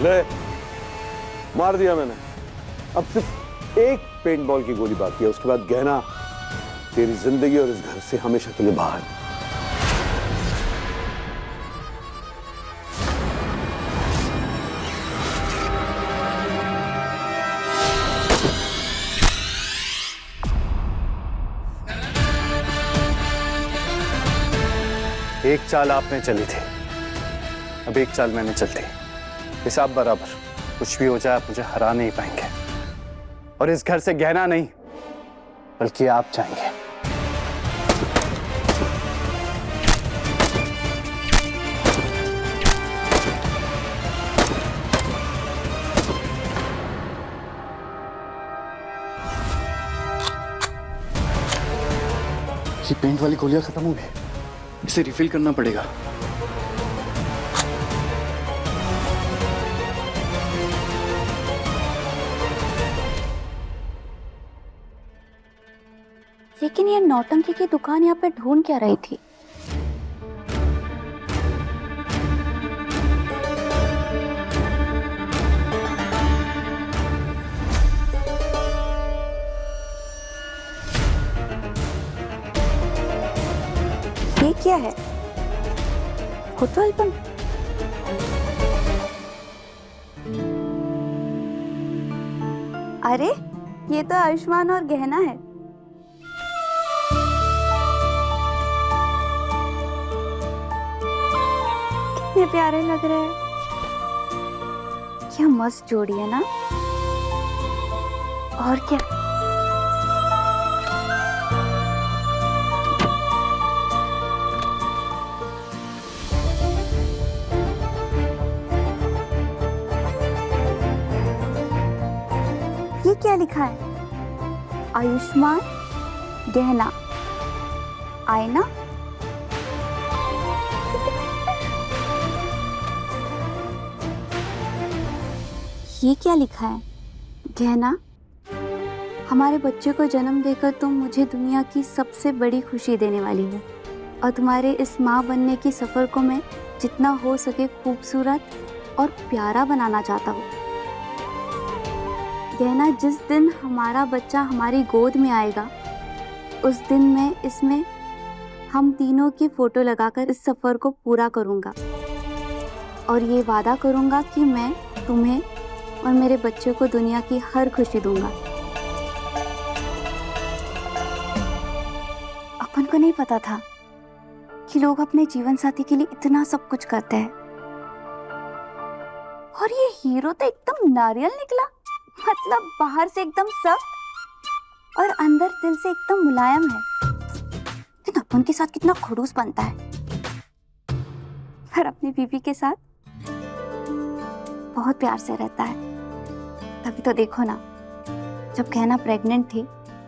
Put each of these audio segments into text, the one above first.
ले, मार दिया मैंने। अब सिर्फ एक पेंट बॉल की गोली बाकी है, उसके बाद गहना तेरी जिंदगी और इस घर से हमेशा के लिए बाहर। एक चाल आपने चली थी, अब एक चाल मैंने चलती। हिसाब बराबर, कुछ भी हो जाए आप मुझे हरा नहीं पाएंगे। और इस घर से गहना नहीं बल्कि आप जाएंगे। ये पेंट वाली गोलियां खत्म हो गई, इसे रिफिल करना पड़ेगा। लेकिन ये नौटंकी की दुकान यहाँ पे ढूंढ क्या रही थी? ये क्या है? Photo album? अरे ये तो आयुष्मान और गहना है। कितने प्यारे लग रहे हैं। क्या मस्त जोड़ी है ना? और क्या? ये क्या लिखा है? आयुष्मान गहना आईना। ये क्या लिखा है? गहना, हमारे बच्चे को जन्म देकर तुम मुझे दुनिया की सबसे बड़ी खुशी देने वाली हो और तुम्हारे इस माँ बनने की सफर को मैं जितना हो सके खूबसूरत और प्यारा बनाना चाहता हूँ। गहना, जिस दिन हमारा बच्चा हमारी गोद में आएगा उस दिन मैं इसमें हम तीनों की फोटो लगाकर इस सफर को पूरा करूँगा और ये वादा करूँगा कि मैं तुम्हें और मेरे बच्चे को दुनिया की हर खुशी दूंगा। अपन को नहीं पता था कि लोग अपने जीवन साथी के लिए इतना सब कुछ करते हैं। और ये हीरो तो एकदम नारियल निकला, मतलब बाहर से एकदम सख्त और अंदर दिल से एकदम मुलायम है। लेकिन अपन के साथ कितना खड़ूस बनता है, पर अपनी बीवी के साथ बहुत प्यार से रहता है। तभी तो देखो ना, जब गहना प्रेग्नेंट थी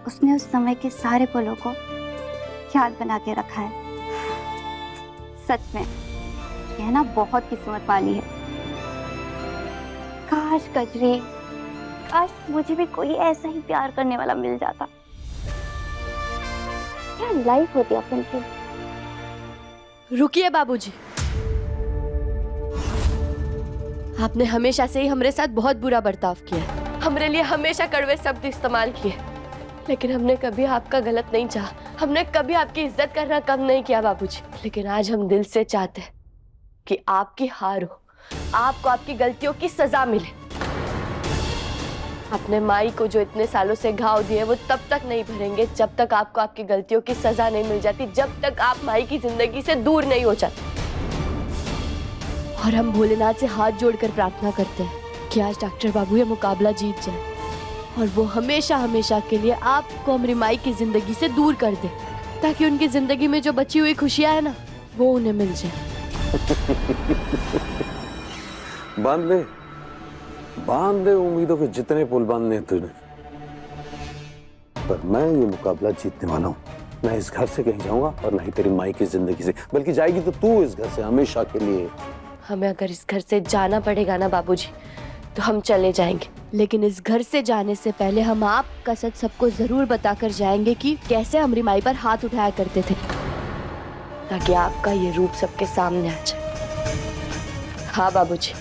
उसने उस समय के सारे पलों को याद बना के रखा है। सच में गहना बहुत किस्मत वाली है। काश कजरी, काश मुझे भी कोई ऐसा ही प्यार करने वाला मिल जाता। क्या लाइफ होती अपन की। रुकिए बाबूजी, आपने हमेशा से ही हमारे साथ बहुत बुरा बर्ताव किया है, हमारे लिए हमेशा कड़वे शब्द इस्तेमाल किए, लेकिन हमने कभी आपका गलत नहीं चाहा, हमने कभी आपकी इज्जत करना कम नहीं किया बाबूजी। लेकिन आज हम दिल से चाहते हैं कि आपकी हार हो, आपको आपकी गलतियों की सजा मिले। अपने माई को जो इतने सालों से घाव दिए वो तब तक नहीं भरेंगे जब तक आपको आपकी गलतियों की सजा नहीं मिल जाती, जब तक आप माई की जिंदगी से दूर नहीं हो जाते। और हम भोलेनाथ से हाथ जोड़कर प्रार्थना करते हैं कि आज डॉक्टर बाबू ये मुकाबला जीत जाए और वो हमेशा हमेशा के लिए आपको हमारी माई की जिंदगी से दूर कर दे, ताकि उनकी जिंदगी में जो बची हुई खुशियां है ना वो उन्हें मिल जाए। बांध ले उम्मीदों के जितने पुल बांधने हैं तुझने, पर मैं ये मुकाबला जीतने वाला हूँ। मैं इस घर से कहीं जाऊंगा और नहीं तेरी माई की जिंदगी से, बल्कि जाएगी तो तू इस घर से हमेशा के लिए। हमें अगर इस घर से जाना पड़ेगा ना बाबूजी, तो हम चले जाएंगे, लेकिन इस घर से जाने से पहले हम आपका सच सबको जरूर बताकर जाएंगे कि कैसे हमारी माई पर हाथ उठाया करते थे, ताकि आपका ये रूप सबके सामने आ जाए। हाँ बाबूजी,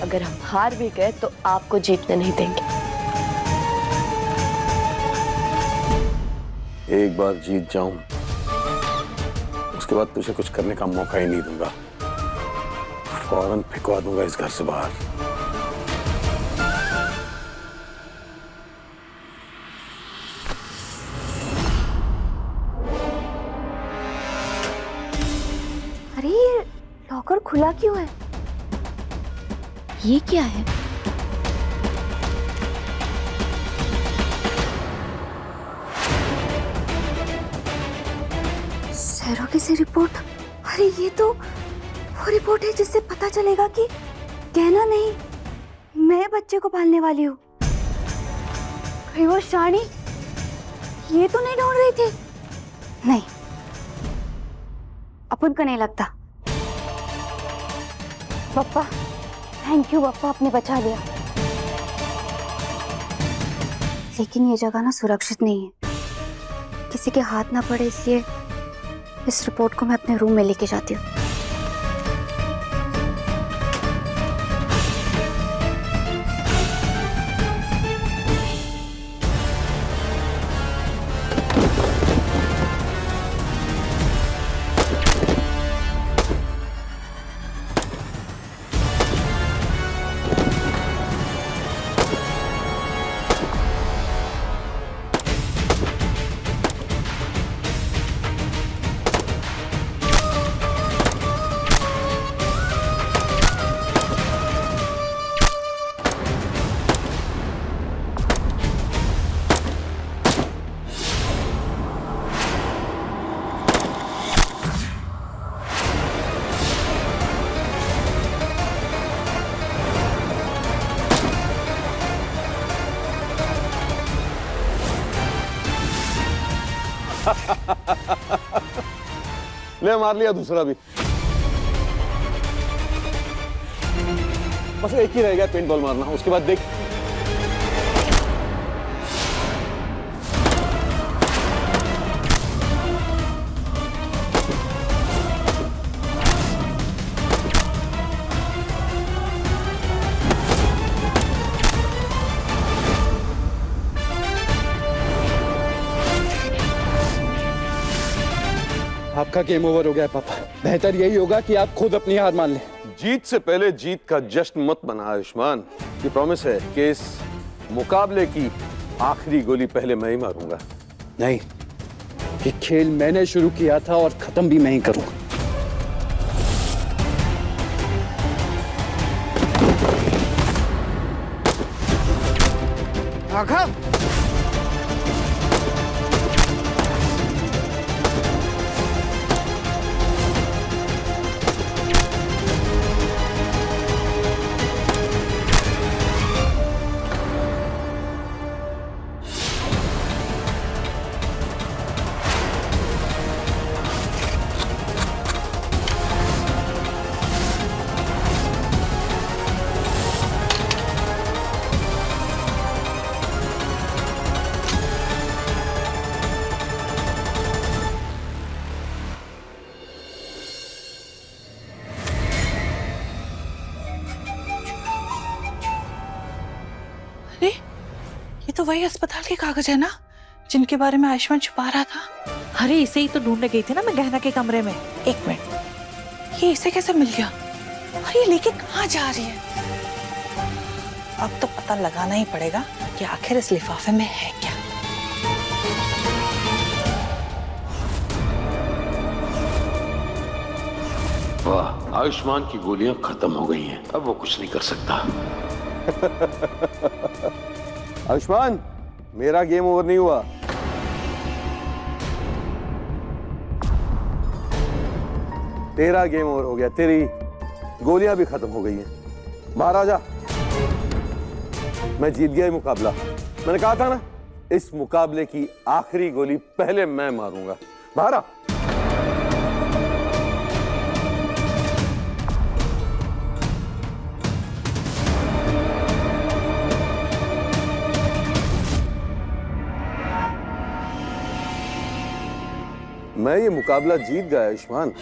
अगर हम हार भी गए तो आपको जीतने नहीं देंगे। एक बार जीत जाऊं, उसके बाद तुझे कुछ करने का मौका ही नहीं दूंगा, फौरन फेंकवा दूंगा इस घर से बाहर। अरे ये लॉकर खुला क्यों है? ये क्या है? सैरो की सी रिपोर्ट। अरे ये तो वो रिपोर्ट है जिससे पता चलेगा कि कहना नहीं, मैं बच्चे को पालने वाली हूँ। कहीं वो शानी ये तो नहीं ढूंढ रही थी? नहीं, अपन को नहीं लगता। पापा, थैंक यू पापा, आपने बचा लिया। लेकिन ये जगह ना सुरक्षित नहीं है, किसी के हाथ ना पड़े, इसलिए इस रिपोर्ट को मैं अपने रूम में लेके जाती हूँ। ले मार लिया दूसरा भी। बस एक ही रह गया पेंट बॉल मारना, उसके बाद देख। आपका गेम ओवर हो गया है पापा। बेहतर यही होगा कि आप खुद अपनी हार मान लें। जीत से पहले जीत का जश्न मत मना आयुष्मान। ये प्रॉमिस है कि इस मुकाबले की आखिरी गोली पहले मैं ही मारूंगा। नहीं, ये खेल मैंने शुरू किया था और खत्म भी मैं ही करूंगा। आखा अरे ये तो वही अस्पताल के कागज है ना जिनके बारे में आयुष्मान छुपा रहा था। अरे इसे ही तो ढूंढने गई थी ना मैं गहना के कमरे में। एक मिनट, ये इसे कैसे मिल गया और ये लेके कहाँ जा रही है? अब तो पता लगाना ही पड़ेगा कि आखिर इस लिफाफे में है क्या। वाह, आयुष्मान की गोलियां खत्म हो गई हैं, अब वो कुछ नहीं कर सकता। आयुष्मान, मेरा गेम ओवर नहीं हुआ। तेरा गेम ओवर हो गया, तेरी गोलियां भी खत्म हो गई हैं। बाहर आ जा। मैं जीत गया ये मुकाबला। मैंने कहा था ना, इस मुकाबले की आखिरी गोली पहले मैं मारूंगा। बाहर आ। मैं ये मुकाबला जीत गया आयुष्मान।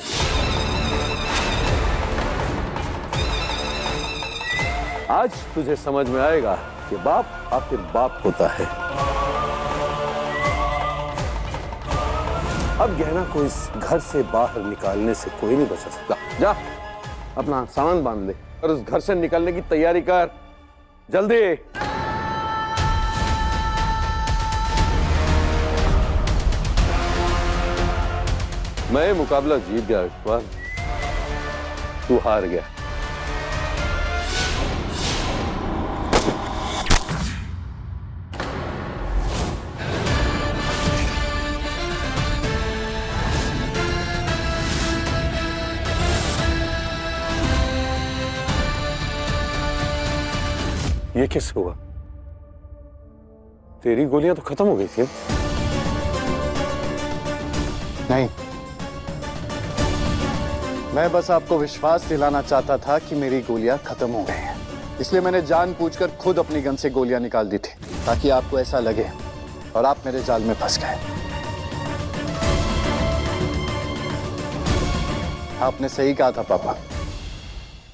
आज तुझे समझ में आएगा कि बाप आखिर बाप होता है। अब गहना को इस घर से बाहर निकालने से कोई नहीं बचा सकता। जा, अपना सामान बांध ले और उस घर से निकलने की तैयारी कर, जल्दी। मैं मुकाबला जीत गया आयुष्मान, तू हार गया। ये कैसे हुआ? तेरी गोलियां तो खत्म हो गई थी। नहीं, मैं बस आपको विश्वास दिलाना चाहता था कि मेरी गोलियां खत्म हो गई हैं। इसलिए मैंने जानबूझकर खुद अपनी गन से गोलियां निकाल दी थी, ताकि आपको ऐसा लगे और आप मेरे जाल में फंस गए। आपने सही कहा था पापा,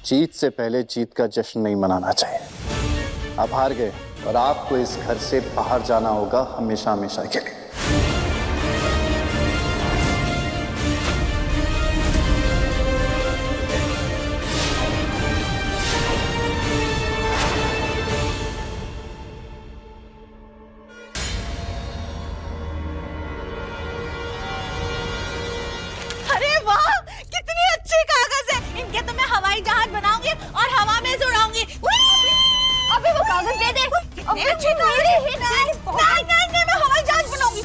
जीत से पहले जीत का जश्न नहीं मनाना चाहिए। आप हार गए और आपको इस घर से बाहर जाना होगा हमेशा हमेशा के लिए। अरे वाह, कितनी अच्छी कागज है। इनके तो मैं हवाई जहाज बनाऊंगी और हवा में से उड़ाऊंगी। अबे वो कागज दे दे। कितनी अच्छी कागज है। नहीं, मैं हवाई जहाज बनाऊंगी।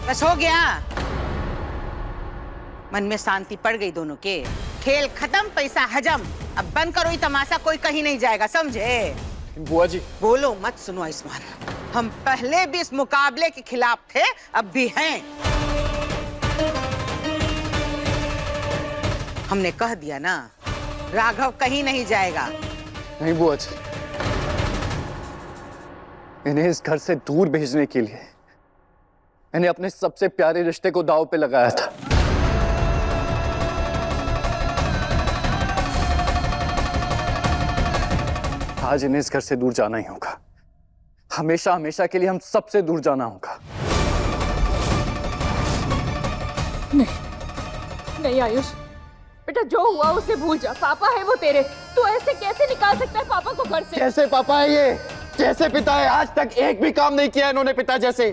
बस हो गया। मन में शांति पड़ गई दोनों के। खेल खत्म, पैसा हजम। अब बंद करो ये तमाशा, कोई कहीं नहीं जाएगा, समझे? बुआ जी, बोलो मत, सुनो आयुष्मान, हम पहले भी इस मुकाबले के खिलाफ थे, अब भी हैं। हमने कह दिया ना, राघव कहीं नहीं जाएगा। नहीं बुआ जी, इन्हें इस घर से दूर भेजने के लिए मैंने अपने सबसे प्यारे रिश्ते को दांव पे लगाया था। आज इन्हें इस घर से दूर जाना ही होगा। हमेशा हमेशा के लिए हम सबसे दूर जाना होगा। नहीं आयुष, बेटा जो हुआ उसे भूल जा। पापा है वो तेरे, तू ऐसे कैसे निकाल सकता है पापा को घर से? कैसे पापा है ये? कैसे पिता है? आज तक एक भी काम नहीं किया इन्होंने पिता जैसे।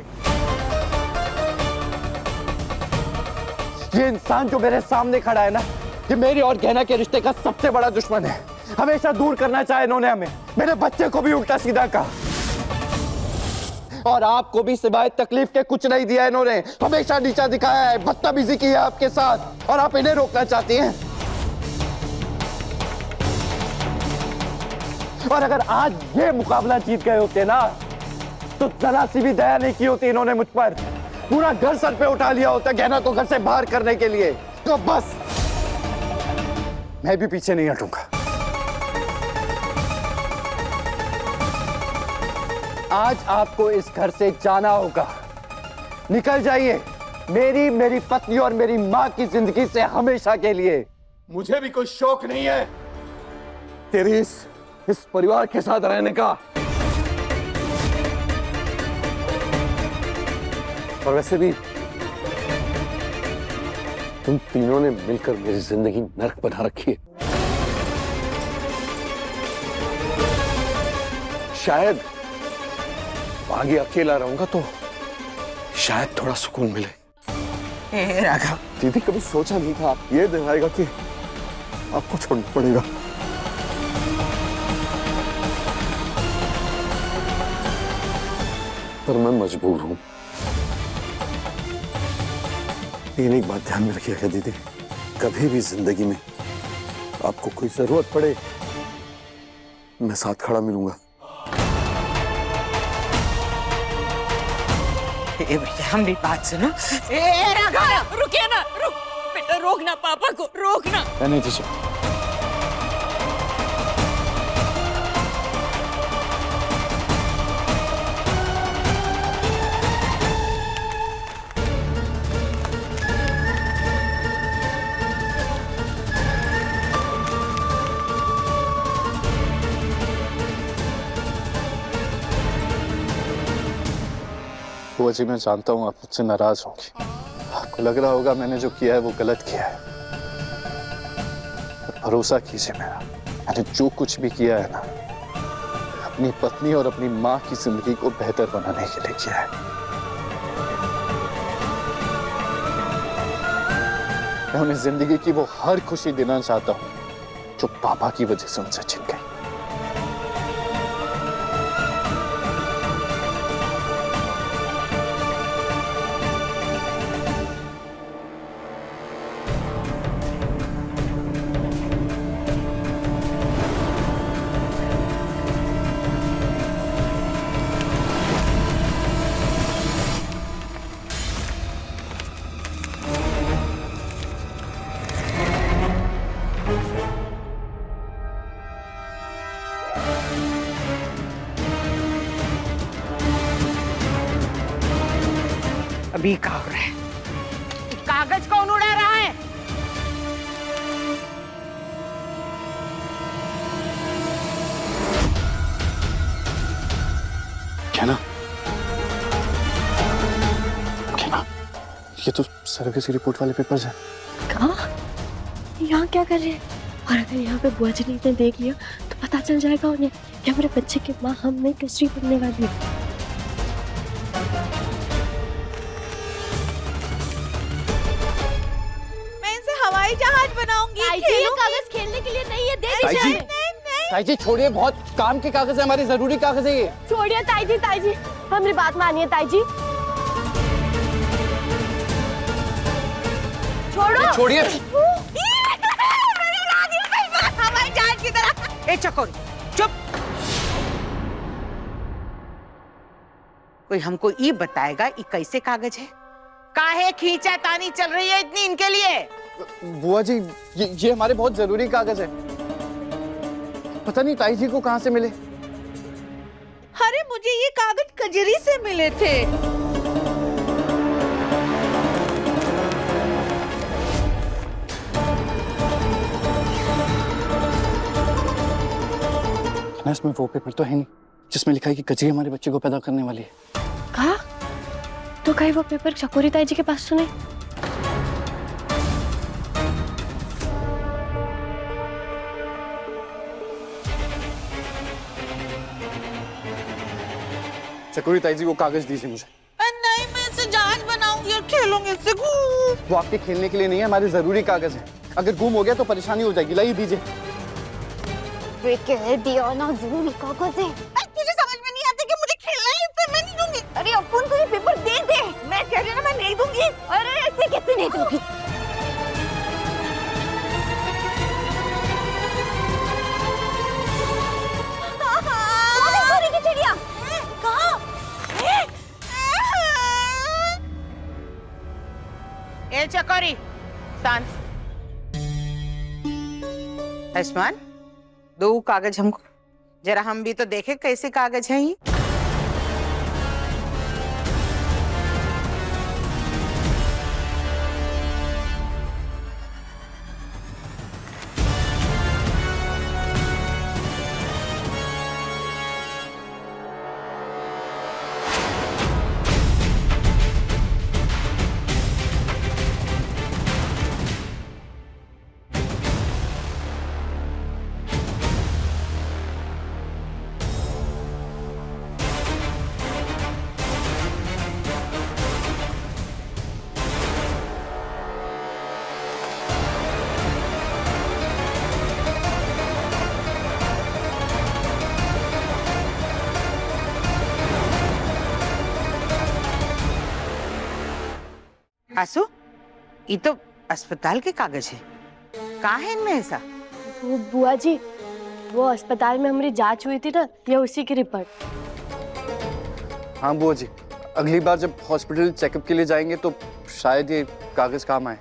ये इंसान जो मेरे सामने खड़ा है ना, ये मेरे और गहना के रिश्ते का सबसे बड़ा दुश्मन है। हमेशा दूर करना चाहे इन्होंने हमें। मेरे बच्चे को भी उल्टा सीधा कहा और आपको भी सिवाय तकलीफ के कुछ नहीं दिया इन्होंने। हमेशा नीचा दिखाया है, बदतमीजी की है आपके साथ और आप इन्हें रोकना चाहती हैं। और अगर आज ये मुकाबला जीत गए होते ना, तो जरा सी भी दया नहीं की होती इन्होंने मुझ पर। पूरा घर सर पे उठा लिया होता गहना को घर से बाहर करने के लिए। तो बस मैं भी पीछे नहीं हटूंगा। आज आपको इस घर से जाना होगा। निकल जाइए, मेरी पत्नी और मेरी मां की जिंदगी से हमेशा के लिए। मुझे भी कोई शौक नहीं है तेरी इस परिवार के साथ रहने का। और वैसे भी तुम तीनों ने मिलकर मेरी जिंदगी नर्क बना रखी है। शायद आगे अकेला रहूंगा तो शायद थोड़ा सुकून मिले। ए राघव, दीदी कभी सोचा नहीं था आप ये दिन आएगा कि आपको छोड़ना पड़ेगा। पर मैं मजबूर हूं। लेकिन एक बात ध्यान में रखिएगा दीदी, कभी भी जिंदगी में आपको कोई जरूरत पड़े मैं साथ खड़ा मिलूंगा। ए भैया हम भी बात सुनो। ए राघव, रुकिए ना, रुक बेटा, रोकना पापा को, रोकना। रहने दीजिए। बुआ जी, मैं जानता हूँ आप मुझसे नाराज होंगी। आपको लग रहा होगा मैंने जो किया है वो गलत किया है। पर भरोसा कीजिए मेरा, मैंने जो कुछ भी किया है ना, अपनी पत्नी और अपनी माँ की जिंदगी को बेहतर बनाने के लिए किया है। मैं उन्हें जिंदगी की वो हर खुशी देना चाहता हूँ जो पापा की वजह से उनसे छिन गई। अभी क्या हो रहा है? कागज कौन उड़ा रहा है? क्या ना ये तो सर्विस रिपोर्ट वाले पेपर्स हैं। कहाँ? यहाँ क्या कर रहे हैं? और अगर यहाँ पे बुआ जी ने इन्हें देख लिया तो पता चल जाएगा उन्हें कि हमारे बच्चे की माँ हम नहीं कचरी बनने वाली है। हवाई जहाज बनाऊंगी। ये कागज खेलने के लिए नहीं है, दे दीजिए। ताई जी छोड़िए, बहुत काम के कागज है, हमारे जरूरी कागज है ये। छोड़िए ताई जी, हमारी बात मानिए ताई जी। छोड़ो। छोड़िए। हवाई जहाज की तरह। ए चकोर, चुप। कोई हमको ये बताएगा ये कैसे कागज है? काहे खींचा तानी चल रही है इतनी इनके लिए? बुआ जी, ये हमारे बहुत जरूरी कागज है। पता नहीं ताई जी को कहां से मिले। अरे मुझे ये कागज कजरी से मिले थे। इसमें वो पेपर तो है नहीं जिसमें लिखा है कि कजरी हमारे बच्चे को पैदा करने वाली है। कहा? तो कहीं वो पेपर चकोरी ताई जी के पास तो नहीं? चकोरी ताई जी वो कागज दीजिए मुझे। नहीं, मैं इसे जहाज बनाऊंगी और खेलूंगी इससे। वो आपके खेलने के लिए नहीं है, हमारे जरूरी कागज है। अगर गुम हो गया तो परेशानी हो जाएगी। लाइए दीजिए। कह दिया ना जरूरी कागज है। तुझे समझ में नहीं आती कि मुझे खेलना है, इससे मैं नहीं दूंगी। अरे अपन को ये पेपर दे दे। मैं कह रही हूँ ना, मैं नहीं दूंगी। अरे ऐसे कैसे नहीं दूंगी? चिड़िया कहाँ? ए चकोरी, शांत। आयुष्मान, दो कागज हमको, जरा हम भी तो देखे कैसे कागज है ये। आंसू, ये तो अस्पताल के कागज है, कहाँ है इनमें ऐसा? वो बुआ जी, वो अस्पताल में हमारी जांच हुई थी ना, ये उसी की रिपोर्ट। हाँ बुआ जी, अगली बार जब हॉस्पिटल चेकअप के लिए जाएंगे तो शायद ये कागज काम आए।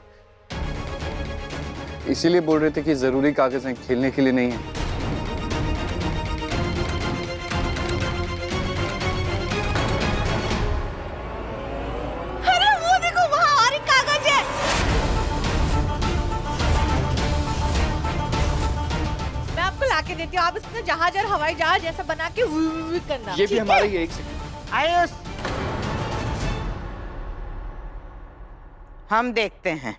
इसीलिए बोल रहे थे कि जरूरी कागज हैं, खेलने के लिए नहीं है। अरे वो देखो, वहाँ और एक कागज है। मैं आपको लाके देती हूँ, आप इसमें जहाज और हवाई जहाज जैसा बना के करना। ये भी हमारा ही है, एक सेकंड। आयुष, हम देखते हैं।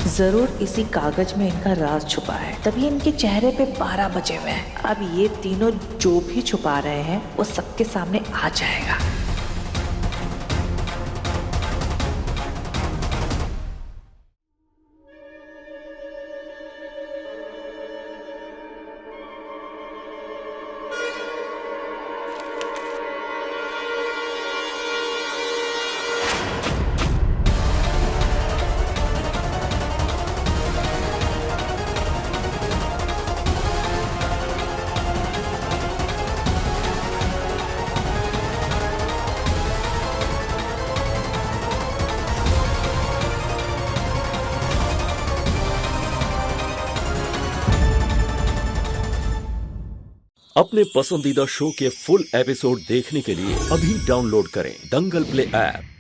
जरूर इसी कागज में इनका राज छुपा है, तभी इनके चेहरे पे 12 बजे हुए हैं। अब ये तीनों जो भी छुपा रहे हैं वो सबके सामने आ जाएगा। अपने पसंदीदा शो के फुल एपिसोड देखने के लिए अभी डाउनलोड करें दंगल प्ले ऐप।